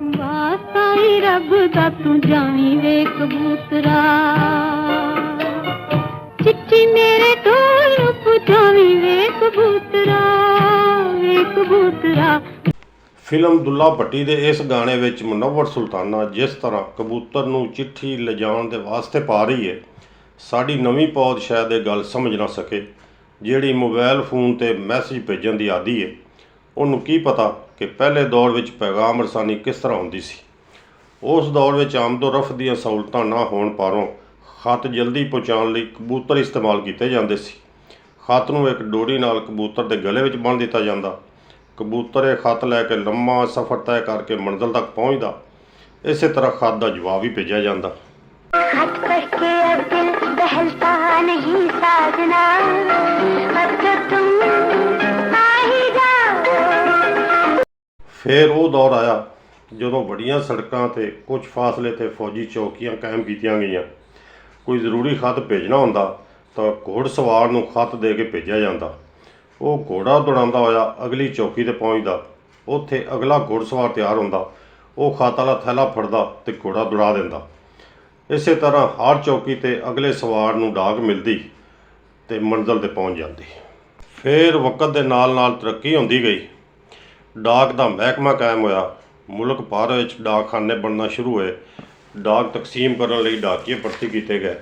वास्ता ही रब दा तू जावी वे कबूतरा, चिट्ठी मेरे ढोल पहुंचावी वे कबूतरा, वे कबूतरा। ਫਿਲਮ ਦੁੱਲਾ ਭੱਟੀ ਦੇ ਇਸ ਗਾਣੇ ਵਿੱਚ ਮੁਨੱਵਰ ਸੁਲਤਾਨਾ ਜਿਸ ਤਰ੍ਹਾਂ ਕਬੂਤਰ ਨੂੰ ਚਿੱਠੀ ਲਿਜਾਣ ਦੇ ਵਾਸਤੇ ਪਾ ਰਹੀ ਹੈ, ਸਾਡੀ ਨਵੀਂ ਪੌਦ ਸ਼ਾਇਦ ਇਹ ਗੱਲ ਸਮਝ ਨਾ ਸਕੇ। ਜਿਹੜੀ ਮੋਬਾਈਲ ਫੋਨ 'ਤੇ ਮੈਸੇਜ ਭੇਜਣ ਦੀ ਆਦੀ ਹੈ, ਉਹਨੂੰ ਕੀ ਪਤਾ ਕਿ ਪਹਿਲੇ ਦੌਰ ਵਿੱਚ ਪੈਗਾਮ ਰਸਾਨੀ ਕਿਸ ਤਰ੍ਹਾਂ ਹੁੰਦੀ ਸੀ। ਉਸ ਦੌਰ ਵਿੱਚ ਆਮਦੋ ਰਫਤ ਦੀਆਂ ਸਹੂਲਤਾਂ ਨਾ ਹੋਣ ਪਾਰੋਂ ਖਤ ਜਲਦੀ ਪਹੁੰਚਾਉਣ ਲਈ ਕਬੂਤਰ ਇਸਤੇਮਾਲ ਕੀਤੇ ਜਾਂਦੇ ਸੀ। ਖਤ ਨੂੰ ਇੱਕ ਡੋਰੀ ਨਾਲ ਕਬੂਤਰ ਦੇ ਗਲੇ ਵਿੱਚ ਬੰਨ੍ਹ ਦਿੱਤਾ ਜਾਂਦਾ। ਕਬੂਤਰ ਇਹ ਖਤ ਲੈ ਕੇ ਲੰਮਾ ਸਫ਼ਰ ਤੈਅ ਕਰਕੇ ਮੰਜ਼ਿਲ ਤੱਕ ਪਹੁੰਚਦਾ। ਇਸੇ ਤਰ੍ਹਾਂ ਖਤ ਦਾ ਜਵਾਬ ਵੀ ਭੇਜਿਆ ਜਾਂਦਾ। ਫਿਰ ਉਹ ਦੌਰ ਆਇਆ ਜਦੋਂ ਵੱਡੀਆਂ ਸੜਕਾਂ 'ਤੇ ਕੁਝ ਫਾਸਲੇ 'ਤੇ ਫੌਜੀ ਚੌਕੀਆਂ ਕਾਇਮ ਕੀਤੀਆਂ ਗਈਆਂ। ਕੋਈ ਜ਼ਰੂਰੀ ਖਤ ਭੇਜਣਾ ਹੁੰਦਾ ਤਾਂ ਘੋੜਸਵਾਰ ਨੂੰ ਖਤ ਦੇ ਕੇ ਭੇਜਿਆ ਜਾਂਦਾ। ਉਹ ਘੋੜਾ ਦੌੜਾਉਂਦਾ ਹੋਇਆ ਅਗਲੀ ਚੌਕੀ 'ਤੇ ਪਹੁੰਚਦਾ। ਉੱਥੇ ਅਗਲਾ ਘੋੜਸਵਾਰ ਤਿਆਰ ਹੁੰਦਾ। ਉਹ ਖਤ ਵਾਲਾ ਥੈਲਾ ਫੜਦਾ ਅਤੇ ਘੋੜਾ ਦੌੜਾ ਦਿੰਦਾ। ਇਸੇ ਤਰ੍ਹਾਂ ਹਰ ਚੌਕੀ 'ਤੇ ਅਗਲੇ ਸਵਾਰ ਨੂੰ ਡਾਕ ਮਿਲਦੀ ਅਤੇ ਮੰਜ਼ਿਲ 'ਤੇ ਪਹੁੰਚ ਜਾਂਦੀ। ਫਿਰ ਵਕਤ ਦੇ ਨਾਲ ਨਾਲ ਤਰੱਕੀ ਹੁੰਦੀ ਗਈ। ਡਾਕ ਦਾ ਮਹਿਕਮਾ ਕਾਇਮ ਹੋਇਆ। ਮੁਲਕ ਭਰ ਵਿੱਚ ਡਾਕਖਾਨੇ ਬਣਨਾ ਸ਼ੁਰੂ ਹੋਏ। ਡਾਕ ਤਕਸੀਮ ਕਰਨ ਲਈ ਡਾਕੀਏ ਭਰਤੀ ਕੀਤੇ ਗਏ।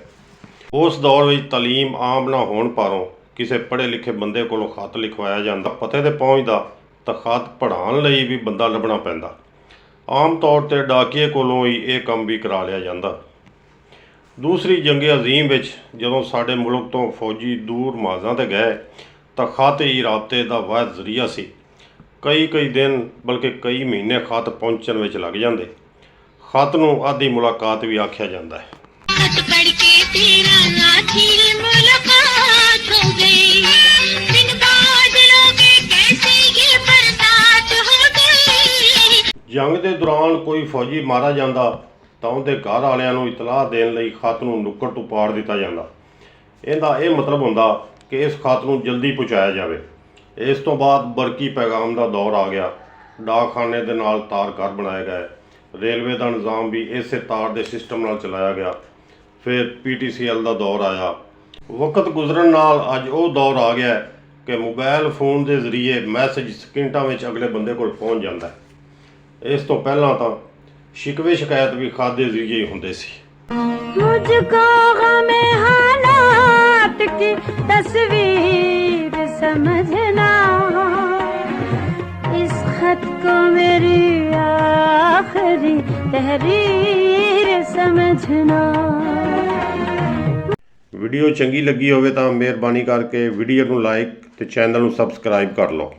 ਉਸ ਦੌਰ ਵਿੱਚ ਤਾਲੀਮ ਆਮ ਨਾ ਹੋਣ ਪਾਰੋਂ ਕਿਸੇ ਪੜ੍ਹੇ ਲਿਖੇ ਬੰਦੇ ਕੋਲੋਂ ਖਤ ਲਿਖਵਾਇਆ ਜਾਂਦਾ। ਪਤੇ 'ਤੇ ਪਹੁੰਚਦਾ ਤਾਂ ਖਤ ਪੜ੍ਹਾਉਣ ਲਈ ਵੀ ਬੰਦਾ ਲੱਭਣਾ ਪੈਂਦਾ। ਆਮ ਤੌਰ 'ਤੇ ਡਾਕੀਏ ਕੋਲੋਂ ਹੀ ਇਹ ਕੰਮ ਵੀ ਕਰਾ ਲਿਆ ਜਾਂਦਾ। ਦੂਸਰੀ ਜੰਗ ਅਜ਼ੀਮ ਵਿੱਚ ਜਦੋਂ ਸਾਡੇ ਮੁਲਕ ਤੋਂ ਫੌਜੀ ਦੂਰ ਮਾਜ਼ਾਂ 'ਤੇ ਗਏ ਤਾਂ ਖਤ ਹੀ ਰਾਬਤੇ ਦਾ ਵਾਹਿਦ ਜ਼ਰੀਆ ਸੀ। ਕਈ ਦਿਨ ਬਲਕਿ ਕਈ ਮਹੀਨੇ ਖਤ ਪਹੁੰਚਣ ਵਿੱਚ ਲੱਗ ਜਾਂਦੇ। ਖਤ ਨੂੰ ਆਦੀ ਮੁਲਾਕਾਤ ਵੀ ਆਖਿਆ ਜਾਂਦਾ ਹੈ। ਜੰਗ ਦੇ ਦੌਰਾਨ ਕੋਈ ਫੌਜੀ ਮਾਰਾ ਜਾਂਦਾ ਤਾਂ ਉਹਦੇ ਘਰ ਵਾਲਿਆਂ ਨੂੰ ਇਤਲਾਹ ਦੇਣ ਲਈ ਖਤ ਨੂੰ ਨੁੱਕਰ ਤੋਂ ਪਾੜ ਦਿੱਤਾ ਜਾਂਦਾ। ਇਹਦਾ ਇਹ ਮਤਲਬ ਹੁੰਦਾ ਕਿ ਇਸ ਖਤ ਨੂੰ ਜਲਦੀ ਪਹੁੰਚਾਇਆ ਜਾਵੇ। ਇਸ ਤੋਂ ਬਾਅਦ ਬਰਕੀ ਪੈਗਾਮ ਦਾ ਦੌਰ ਆ ਗਿਆ। ਡਾਕਖਾਨੇ ਦੇ ਨਾਲ ਤਾਰ ਘਰ ਬਣਾਏ ਗਏ। ਰੇਲਵੇ ਦਾ ਨਿਜ਼ਾਮ ਵੀ ਇਸੇ ਤਾਰ ਦੇ ਸਿਸਟਮ ਨਾਲ ਚਲਾਇਆ ਗਿਆ। ਫਿਰ PTCL ਦਾ ਦੌਰ ਆਇਆ। ਵਕਤ ਗੁਜ਼ਰਨ ਨਾਲ ਅੱਜ ਉਹ ਦੌਰ ਆ ਗਿਆ ਕਿ ਮੋਬਾਈਲ ਫੋਨ ਦੇ ਜ਼ਰੀਏ ਮੈਸੇਜ ਸਕਿੰਟਾਂ ਵਿੱਚ ਅਗਲੇ ਬੰਦੇ ਕੋਲ ਪਹੁੰਚ ਜਾਂਦਾ ਹੈ। ਇਸ ਤੋਂ ਪਹਿਲਾਂ ਤਾਂ ਸ਼ਿਕਵੇ ਸ਼ਿਕਾਇਤ ਵੀ ਖਤ ਦੇ ਜ਼ਰੀਏ ਹੀ ਹੁੰਦੇ ਸੀ। मुझको गमे हालात की तस्वीर समझना, इस खत को मेरी आखिरी तहरीर समझना। ਵੀਡੀਓ ਚੰਗੀ ਲੱਗੀ ਹੋਵੇ ਤਾਂ ਮਿਹਰਬਾਨੀ ਕਰਕੇ ਵੀਡੀਓ ਨੂੰ ਲਾਈਕ ਤੇ ਚੈਨਲ ਨੂੰ ਸਬਸਕ੍ਰਾਈਬ ਕਰ ਲਓ।